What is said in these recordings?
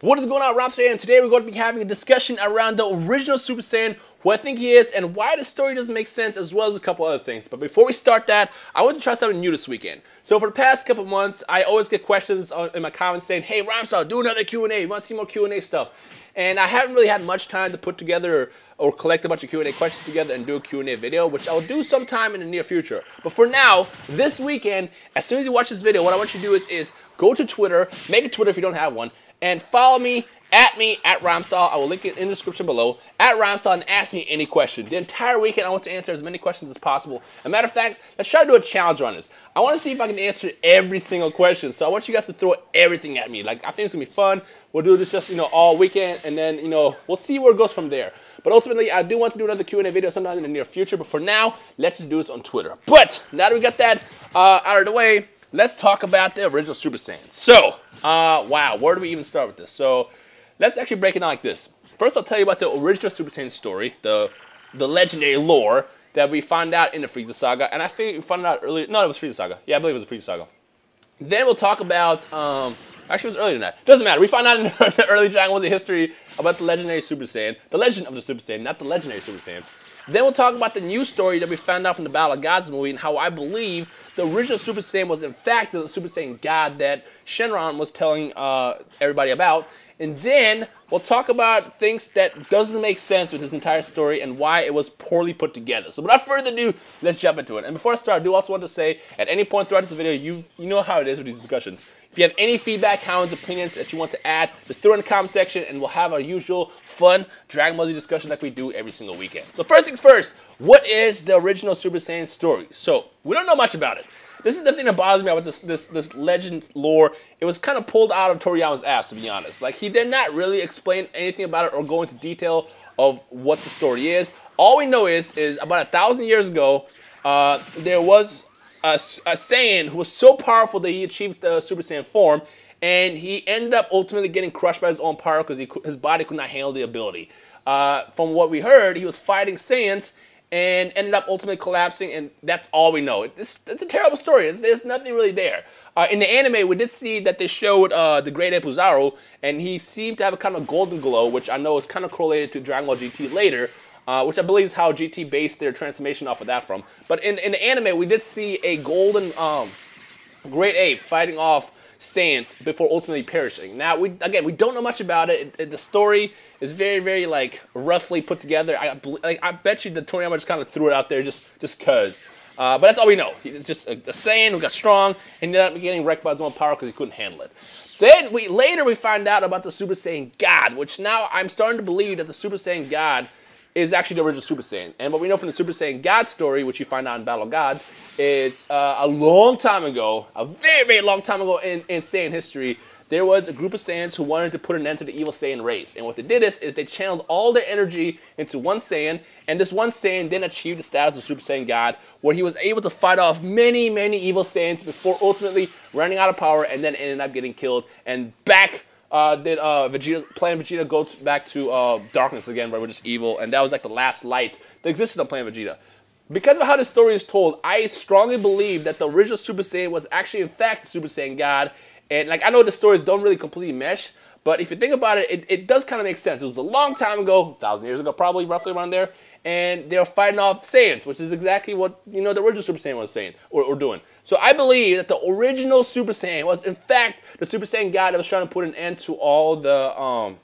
What is going on, Rhymestyle? And today we're going to be having a discussion around the original Super Saiyan, who I think he is, and why the story doesn't make sense, as well as a couple other things. But before we start that, I want to try something new this weekend. So for the past couple months, I always get questions in my comments saying, "Hey, Rhymestyle, do another Q&A. You want to see more Q&A stuff?" And I haven't really had much time to put together or collect a bunch of Q&A questions together and do a Q&A video, which I'll do sometime in the near future. But for now, this weekend, as soon as you watch this video, what I want you to do is go to Twitter, make a Twitter if you don't have one, and follow me at Rhymestyle. I will link it in the description below, at Rhymestyle, and ask me any question. The entire weekend, I want to answer as many questions as possible. As a matter of fact, let's try to do a challenge on this. I want to see if I can answer every single question. So I want you guys to throw everything at me. Like, I think it's going to be fun. We'll do this just, all weekend, and then, we'll see where it goes from there. But ultimately, I do want to do another Q&A video sometime in the near future. But for now, let's just do this on Twitter. But now that we got that out of the way, let's talk about the original Super Saiyan. So, wow, where do we even start with this? So, let's actually break it down like this. First, I'll tell you about the original Super Saiyan story, the legendary lore that we found out in the Frieza Saga. And I think we found out earlier. No, it was Frieza Saga. Yeah, I believe it was the Frieza Saga. Then we'll talk about, actually, it was earlier than that. Doesn't matter. We found out in the early Dragon Ball Z history about the legendary Super Saiyan, the legend of the Super Saiyan, not the legendary Super Saiyan. Then we'll talk about the new story that we found out from the Battle of Gods movie and how I believe the original Super Saiyan was in fact the Super Saiyan God that Shenron was telling everybody about. And then we'll talk about things that doesn't make sense with this entire story and why it was poorly put together. So without further ado, let's jump into it. And before I start, I do also want to say, at any point throughout this video, you know how it is with these discussions. If you have any feedback, comments, opinions that you want to add, just throw it in the comment section and we'll have our usual fun Dragon Ball Z discussion like we do every single weekend. So first things first, what is the original Super Saiyan story? So, we don't know much about it. This is the thing that bothers me about this legend lore. It was kind of pulled out of Toriyama's ass, to be honest. Like, he did not really explain anything about it or go into detail of what the story is. All we know is about 1,000 years ago, there was a Saiyan who was so powerful that he achieved the Super Saiyan form, and he ended up ultimately getting crushed by his own power because his body could not handle the ability. From what we heard, he was fighting Saiyans and ended up ultimately collapsing, and that's all we know. It's a terrible story. There's nothing really there. In the anime, we did see that they showed the Great Ape Uzaru, and he seemed to have a kind of golden glow, which I know is kind of correlated to Dragon Ball GT later, which I believe is how GT based their transformation off of that from. But in the anime, we did see a golden Great Ape fighting off Saiyans before ultimately perishing. Now, we don't know much about it. The story is very, very, roughly put together. I bet you that Toriyama just kind of threw it out there just cause. But that's all we know. He's just a Saiyan who got strong and ended up getting wrecked by his own power because he couldn't handle it. Then, later we find out about the Super Saiyan God, which now I'm starting to believe that the Super Saiyan God is actually the original Super Saiyan. And what we know from the Super Saiyan God story, which you find out in Battle of Gods, is a long time ago, a very, very long time ago in Saiyan history, there was a group of Saiyans who wanted to put an end to the evil Saiyan race. And what they did is they channeled all their energy into one Saiyan, and this one Saiyan then achieved the status of Super Saiyan God, where he was able to fight off many, many evil Saiyans before ultimately running out of power and then ended up getting killed. And back did Planet Vegeta go back to darkness again, where we're just evil, and that was like the last light that existed on Planet Vegeta. Because of how this story is told, I strongly believe that the original Super Saiyan was actually in fact the Super Saiyan God. And I know the stories don't really completely mesh, but if you think about it, it does kind of make sense. It was a long time ago, 1,000 years ago, probably roughly around there, and they were fighting off Saiyans, which is exactly what the original Super Saiyan was saying or doing. So I believe that the original Super Saiyan was in fact the Super Saiyan God that was trying to put an end to all the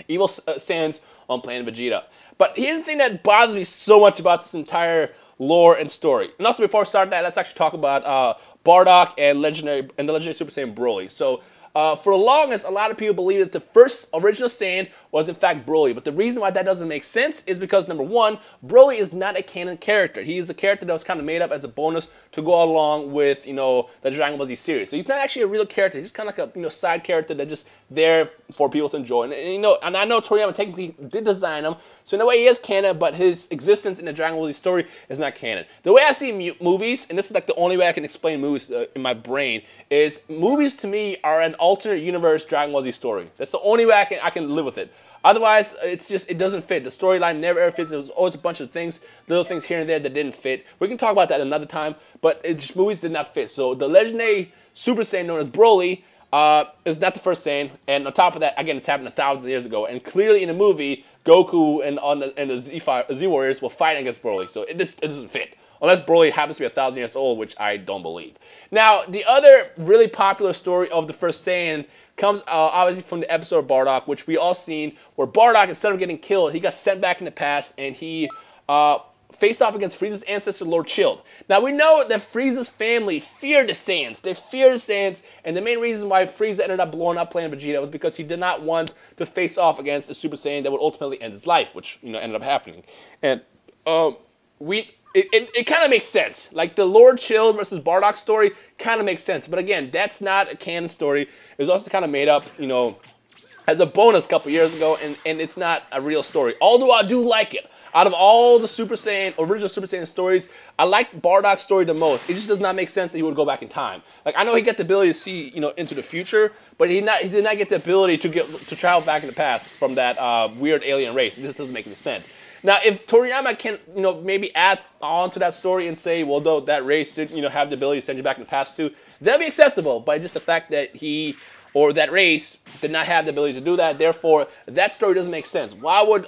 evil Saiyans on Planet Vegeta. But here's the thing that bothers me so much about this entire lore and story. And also, before I start that, let's actually talk about Bardock and the legendary Super Saiyan Broly. So, for the longest, a lot of people believe that the first original Saiyan was in fact Broly. But the reason why that doesn't make sense is because, number one, Broly is not a canon character. He is a character that was kind of made up as a bonus to go along with, the Dragon Ball Z series. So he's not actually a real character. He's kind of like a, side character that's just there for people to enjoy. And I know Toriyama technically did design him, so in a way he is canon, but his existence in the Dragon Ball Z story is not canon. The way I see movies, and this is like the only way I can explain movies in my brain, is movies to me are an alternate universe Dragon Ball Z story. That's the only way I can live with it. Otherwise, it doesn't fit. The storyline never ever fits. There was always a bunch of things, little things here and there that didn't fit. We can talk about that another time, but movies did not fit. So the legendary Super Saiyan known as Broly is not the first Saiyan, and on top of that, again, it's happened 1,000 years ago, and clearly in the movie, Goku and the Z Warriors will fight against Broly, so it doesn't fit. Unless Broly happens to be 1,000 years old, which I don't believe. Now, the other really popular story of the first Saiyan comes obviously from the episode of Bardock, which we all seen, where Bardock, instead of getting killed, he got sent back in the past, and he faced off against Frieza's ancestor, Lord Chilled. Now, we know that Frieza's family feared the Saiyans. They feared the Saiyans, and the main reason why Frieza ended up blowing up playing Vegeta was because he did not want to face off against a Super Saiyan that would ultimately end his life, which, ended up happening. And it kind of makes sense. Like, the Lord Chilled versus Bardock story kind of makes sense. But again, that's not a canon story. It was also kind of made up, as a bonus a couple years ago, and it's not a real story. Although I do like it. Out of all the original Super Saiyan stories, I like Bardock's story the most. It just does not make sense that he would go back in time. Like, I know he got the ability to see, into the future, but he did not get the ability to travel back in the past from that weird alien race. It just doesn't make any sense. Now, if Toriyama can, maybe add on to that story and say, well, though that race did, have the ability to send you back in the past too, that'd be acceptable. But just the fact that he or that race did not have the ability to do that, therefore, that story doesn't make sense. Why would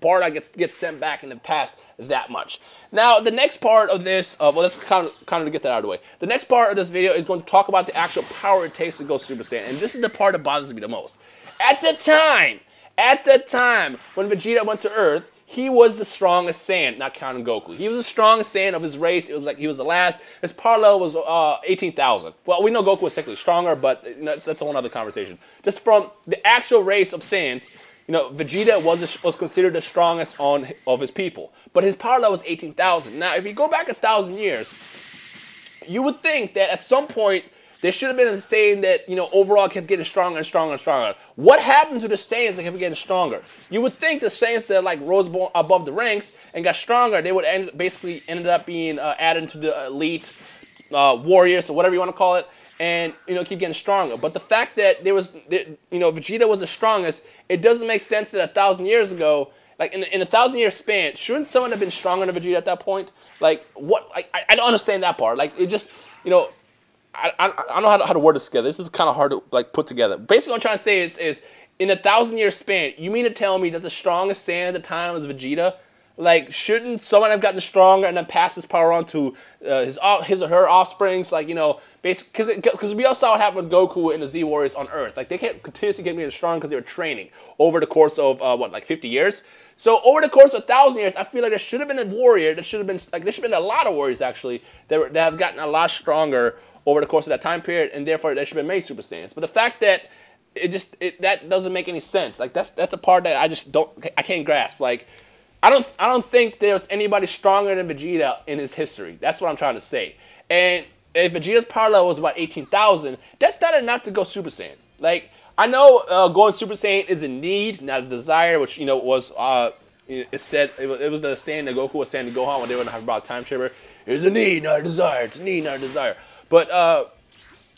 Bardock get sent back in the past that much? Now, the next part of this, let's kind of to get that out of the way. The next part of this video is going to talk about the actual power it takes to go Super Saiyan, and this is the part that bothers me the most. At the time when Vegeta went to Earth, he was the strongest Saiyan, not counting Goku. He was the strongest Saiyan of his race. It was like he was the last. His power level was 18,000. Well, we know Goku was technically stronger, but that's a whole other conversation. Just from the actual race of Saiyans, Vegeta was considered the strongest of his people. But his power level was 18,000. Now, if you go back 1,000 years, you would think that at some point, there should have been a Saiyan that, overall kept getting stronger and stronger and stronger. What happened to the Saiyans that kept getting stronger? You would think the Saiyans that, rose above the ranks and got stronger, they would basically ended up being added to the elite warriors or whatever you want to call it, and, keep getting stronger. But the fact that Vegeta was the strongest, it doesn't make sense that 1,000 years ago, like, in a 1,000-year span, shouldn't someone have been stronger than Vegeta at that point? Like, what? I don't understand that part. Like, it just, I don't know how to word this together. This is kind of hard to put together. Basically, what I'm trying to say is in a 1,000-year span, you mean to tell me that the strongest Saiyan at the time was Vegeta? Like, shouldn't someone have gotten stronger and then pass his power on to his or her offsprings? Like, basically, because we all saw what happened with Goku and the Z Warriors on Earth. Like, they kept continuously getting stronger because they were training over the course of 50 years. So over the course of 1,000 years, I feel like there should have been a warrior. There should have been a lot of warriors actually that have gotten a lot stronger over the course of that time period, and therefore they should have been made Super Saiyans. But the fact that that doesn't make any sense. Like, that's the part that I can't grasp. Like, I don't think there's anybody stronger than Vegeta in his history. That's what I'm trying to say. And if Vegeta's power level was about 18,000, that's not enough to go Super Saiyan. Like, I know going Super Saiyan is a need, not a desire, which was it said it was the saying that Goku was saying to Gohan when they were gonna have about time chamber. It's a need, not a desire. It's a need, not a desire. But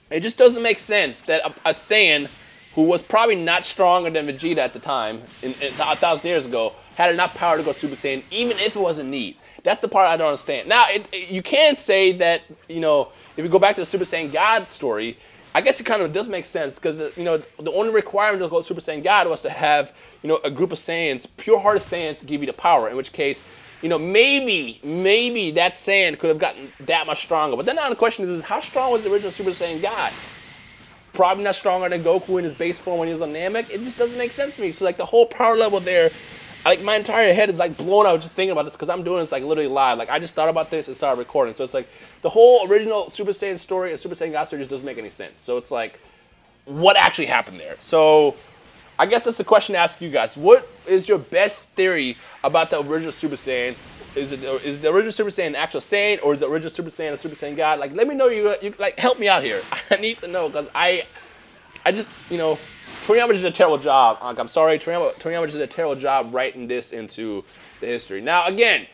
it just doesn't make sense that a Saiyan who was probably not stronger than Vegeta at the time, 1,000 years ago, had enough power to go Super Saiyan, even if it was a need. That's the part I don't understand. Now, you can say that, if you go back to the Super Saiyan God story, I guess it kind of does make sense, because, the only requirement to go Super Saiyan God was to have, a group of Saiyans, pure-hearted Saiyans, to give you the power, in which case, maybe that Saiyan could have gotten that much stronger. But then now the question is how strong was the original Super Saiyan God? Probably not stronger than Goku in his base form when he was on Namek. It just doesn't make sense to me. So, the whole power level there, my entire head is, blown out just thinking about this, because I'm doing this, literally live. I just thought about this and started recording. So, it's the whole original Super Saiyan story and Super Saiyan God story just doesn't make any sense. So, it's what actually happened there? So, I guess that's the question to ask you guys. What is your best theory about the original Super Saiyan? Is the original Super Saiyan an actual Saiyan, or is the original Super Saiyan a Super Saiyan God? Let me know. You help me out here. I need to know, because I just, Toriyama did a terrible job. I'm sorry, Toriyama did a terrible job writing this into the history. Now, again,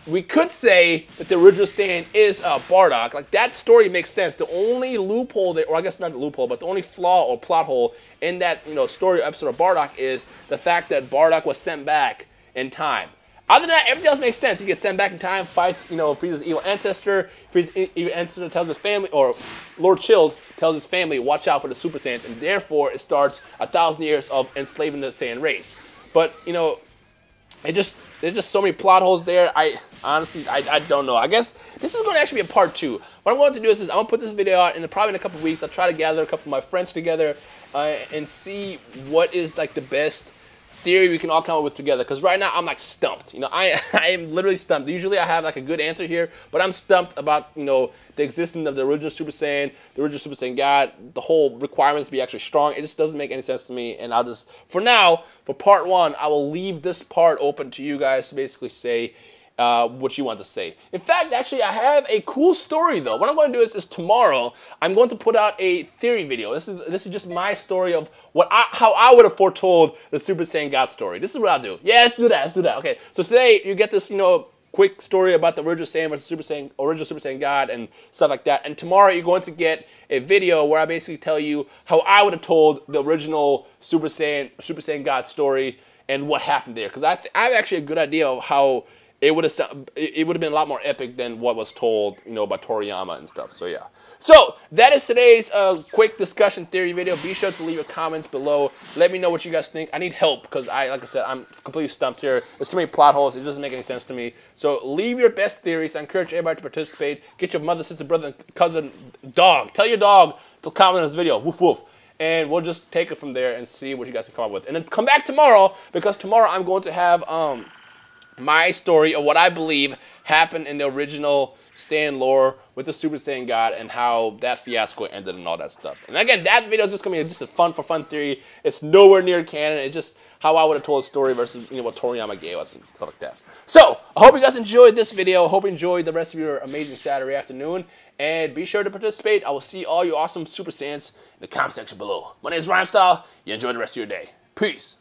we could say that the original Saiyan is Bardock. That story makes sense. The only loophole, or I guess not the loophole, but the only flaw or plot hole in that story episode of Bardock is the fact that Bardock was sent back in time. Other than that, everything else makes sense. He gets sent back in time, fights, Frieza's evil ancestor. Frieza's evil ancestor tells his family, or Lord Chilled tells his family, watch out for the Super Saiyans, and therefore it starts 1,000 years of enslaving the Saiyan race. But, you know, there's just so many plot holes there. I honestly don't know. I guess this is going to actually be a part 2. What I'm going to do is I'm going to put this video out probably in a couple weeks. I'll try to gather a couple of my friends together and see what is like the best theory we can all come up with together, because right now I'm like stumped. You know, I am literally stumped. Usually I have like a good answer here, but I'm stumped about, you know, the existence of the original Super Saiyan, the original Super Saiyan God, the whole requirements to be actually strong. It just doesn't make any sense to me, and I'll just, for now, for part 1, I will leave this part open to you guys to basically say what you want to say. In fact, actually, I have a cool story though. What I'm going to do is tomorrow, I'm going to put out a theory video. This is just my story of how I would have foretold the Super Saiyan God story. This is what I'll do. Yeah, let's do that. Let's do that. Okay, so today you get this, you know, quick story about the original Saiyan versus original Super Saiyan God and stuff like that. And tomorrow you're going to get a video where I basically tell you how I would have told the original Super Saiyan God story and what happened there. Because I have actually a good idea of how it would have been a lot more epic than what was told, you know, by Toriyama and stuff. So yeah. So that is today's quick discussion theory video. Be sure to leave your comments below. Let me know what you guys think. I need help because like I said, I'm completely stumped here. There's too many plot holes. It doesn't make any sense to me. So leave your best theories. I encourage everybody to participate. Get your mother, sister, brother, cousin, dog. Tell your dog to comment on this video. Woof woof. And we'll just take it from there and see what you guys can come up with. And then come back tomorrow, because tomorrow I'm going to have my story of what I believe happened in the original Saiyan lore with the Super Saiyan God and how that fiasco ended and all that stuff. And again, that video is just going to be just a fun theory. It's nowhere near canon. It's just how I would have told a story versus, you know, what Toriyama gave us and stuff like that. So, I hope you guys enjoyed this video. I hope you enjoyed the rest of your amazing Saturday afternoon. And be sure to participate. I will see all you awesome Super Saiyans in the comment section below. My name is Rhymestyle. You enjoy the rest of your day. Peace.